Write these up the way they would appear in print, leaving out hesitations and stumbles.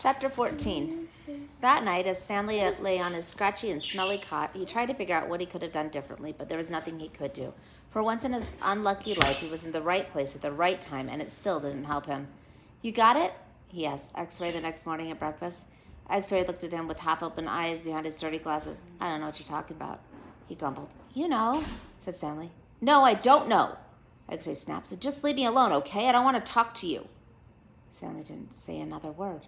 Chapter 14. That night, as Stanley lay on his scratchy and smelly cot, he tried to figure out what he could have done differently, but there was nothing he could do. For once in his unlucky life, he was in the right place at the right time, and it still didn't help him. "You got it?" he asked X-Ray the next morning at breakfast. X-Ray looked at him with half-open eyes behind his dirty glasses. "I don't know what you're talking about," he grumbled. "You know," said Stanley. "No, I don't know," X-Ray snapped. "So just leave me alone, okay? I don't want to talk to you." Stanley didn't say another word.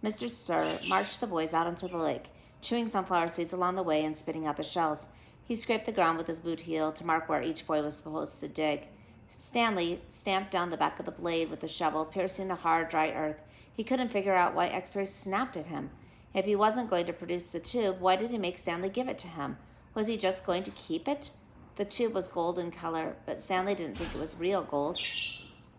Mr. Sir marched the boys out onto the lake, chewing sunflower seeds along the way and spitting out the shells. He scraped the ground with his boot heel to mark where each boy was supposed to dig. Stanley stamped down the back of the blade with the shovel, piercing the hard, dry earth. He couldn't figure out why X-Ray snapped at him. If he wasn't going to produce the tube, why did he make Stanley give it to him? Was he just going to keep it? The tube was gold in color, but Stanley didn't think it was real gold.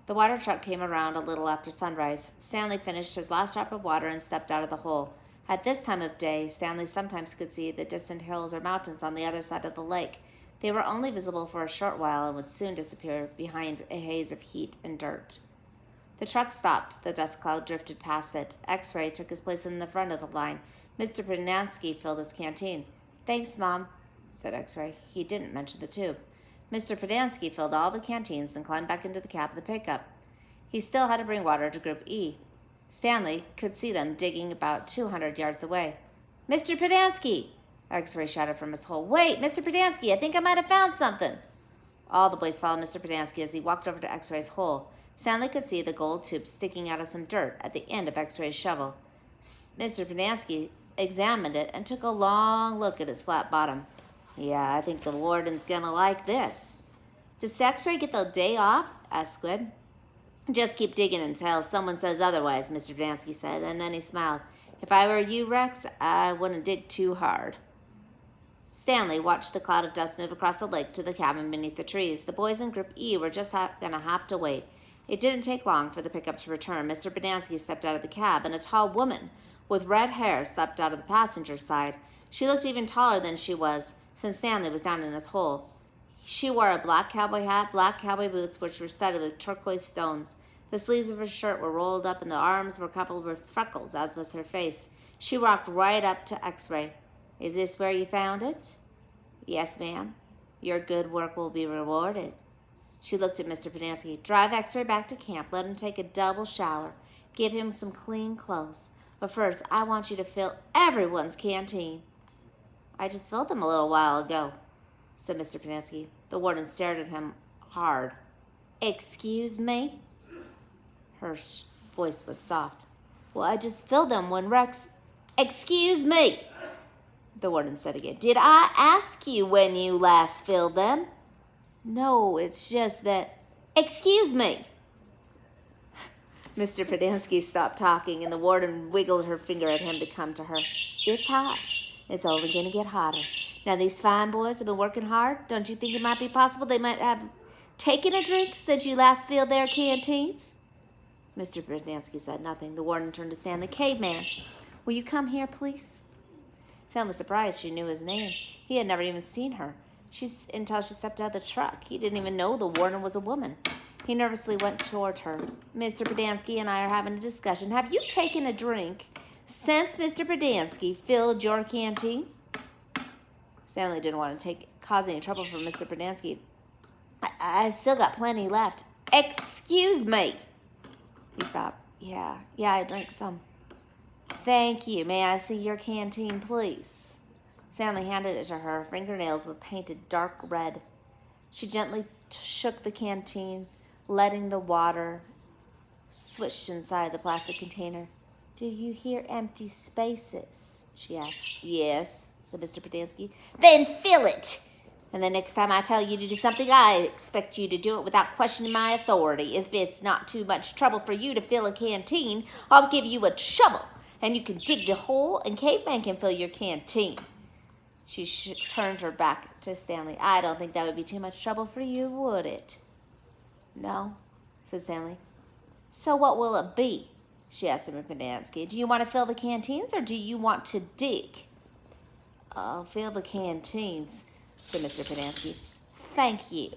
The water truck came around a little after sunrise. Stanley finished his last drop of water and stepped out of the hole. At this time of day, Stanley sometimes could see the distant hills or mountains on the other side of the lake. They were only visible for a short while and would soon disappear behind a haze of heat and dirt. The truck stopped. The dust cloud drifted past it. X-Ray took his place in the front of the line. Mr. Pednansky filled his canteen. "Thanks, Mom," said X-Ray. He didn't mention the tube. Mr. Pednansky filled all the canteens, then climbed back into the cab of the pickup. He still had to bring water to Group E. Stanley could see them digging about 200 yards away. "Mr. Pednansky!" X-Ray shouted from his hole. "Wait, Mr. Pednansky, I think I might have found something." All the boys followed Mr. Pednansky as he walked over to X-Ray's hole. Stanley could see the gold tube sticking out of some dirt at the end of X-Ray's shovel. Mr. Pednansky examined it and took a long look at its flat bottom. "Yeah, I think the warden's gonna like this." "Does X-Ray get the day off?" asked Squid. "Just keep digging until someone says otherwise," Mr. Pednansky said, and then he smiled. "If I were you, Rex, I wouldn't dig too hard." Stanley watched the cloud of dust move across the lake to the cabin beneath the trees. The boys in Group E were just gonna have to wait. It didn't take long for the pickup to return. Mr. Pednansky stepped out of the cab, and a tall woman with red hair stepped out of the passenger side. She looked even taller than she was since Stanley was down in his hole. She wore a black cowboy hat, black cowboy boots, which were studded with turquoise stones. The sleeves of her shirt were rolled up, and the arms were coupled with freckles, as was her face. She walked right up to X-Ray. "Is this where you found it?" "Yes, ma'am. Your good work will be rewarded." She looked at Mr. Pednansky. "Drive X-Ray back to camp. Let him take a double shower. Give him some clean clothes. But first, I want you to fill everyone's canteen." "I just filled them a little while ago," said Mr. Pednansky. The warden stared at him hard. "Excuse me?" Her voice was soft. "Well, I just filled them when Rex—" "Excuse me," the warden said again. "Did I ask you when you last filled them?" "No, it's just that—" "Excuse me." Mr. Pednansky stopped talking, and the warden wiggled her finger at him to come to her. "It's hot. It's only going to get hotter. Now, these fine boys have been working hard. Don't you think it might be possible they might have taken a drink since you last filled their canteens?" Mr. Pednansky said nothing. The warden turned to Stanley. "Caveman, will you come here, please?" Stanley was surprised she knew his name. He had never even seen her until she stepped out of the truck. He didn't even know the warden was a woman. He nervously went toward her. "Mr. Pednansky and I are having a discussion. Have you taken a drink since Mr. Pednansky filled your canteen?" Stanley didn't want to cause any trouble for Mr. Pednansky. I still got plenty left." "Excuse me." He stopped. Yeah, I drank some." "Thank you. May I see your canteen, please?" Stanley handed it to her. Her fingernails were painted dark red. She gently shook the canteen, letting the water swish inside the plastic container. "Do you hear empty spaces?" she asked. "Yes," said Mr. Pednansky. "Then fill it. And the next time I tell you to do something, I expect you to do it without questioning my authority. If it's not too much trouble for you to fill a canteen, I'll give you a shovel, and you can dig the hole, and Caveman can fill your canteen." She turned her back to Stanley. "I don't think that would be too much trouble for you, would it?" "No," said Stanley. "So what will it be?" she asked him. Pednansky. "Do you want to fill the canteens, or do you want to dig?" "I'll fill the canteens," said Mr. Pednansky. "Thank you."